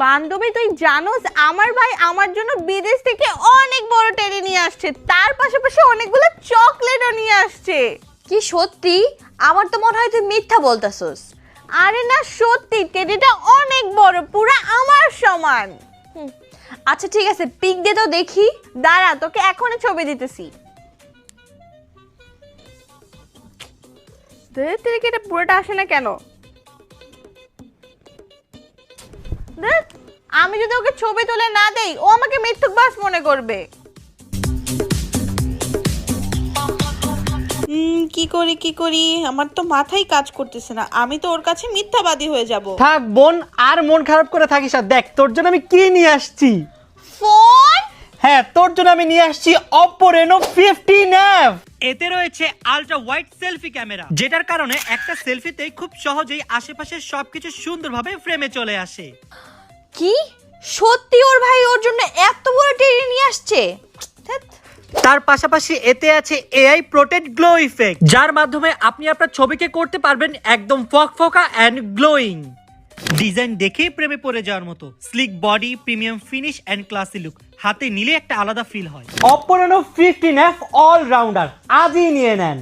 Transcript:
বান্ধবী তুই জানোস আমার ভাই আমার জন্য বিদেশ থেকে অনেক বড় টেডি নিয়ে আসছে, তার পাশাপাশি অনেকগুলো চকলেটও নিয়ে আসছে। কি সত্যি? আমার তো মনে হয় তুই মিথ্যা বলতাছস। আরে না সত্যি, টেডিটা অনেক বড়, পুরো আমার সমান। আচ্ছা ঠিক আছে, পিক দে তো দেখি। দাঁড়া তোকে এখনই ছবি দিতেছি। কি এটা পুরোটা আসে না কেন? আমি যদি ওকে ছবি তুলে না দেই ও আমাকে মিথ্যুকবাজ মনে করবে। কি করি আমার তো মাথায় কাজ করতেছে না, আমি তো ওর কাছে মিথ্যাবাদী হয়ে যাব। থাক বোন, আর মন খারাপ করে থাকিস না। দেখ তোর জন্য আমি কি নিয়ে আসছি। ফোন? হ্যাঁ, তোর জন্য আমি নিয়ে আসছি Oppo Reno 15F। এতে রয়েছে আলট্রা ওয়াইড সেলফি ক্যামেরা, যেটার কারণে একটা সেলফিতে খুব সহজেই আশেপাশের সবকিছু সুন্দরভাবে ফ্রেমে চলে আসে। কি সত্যি ওর ভাই ওর জন্য এত বড় টেডি নিয়ে আসছে? তার পাশাপাশি এতে আছে এআই প্রোটেক্ট গ্লো ইফেক্ট, যার মাধ্যমে আপনি আপনার ছবিকে করতে পারবেন একদম ফকফকা এন্ড গ্লোয়িং। ডিজাইন দেখেই প্রেমে পড়ে যাওয়ার মতো, sleek body, premium finish and classy look, হাতে নিলে একটা আলাদা ফিল হয়। Oppo Reno 15F অলরাউন্ডার, আজই নিয়ে নেন।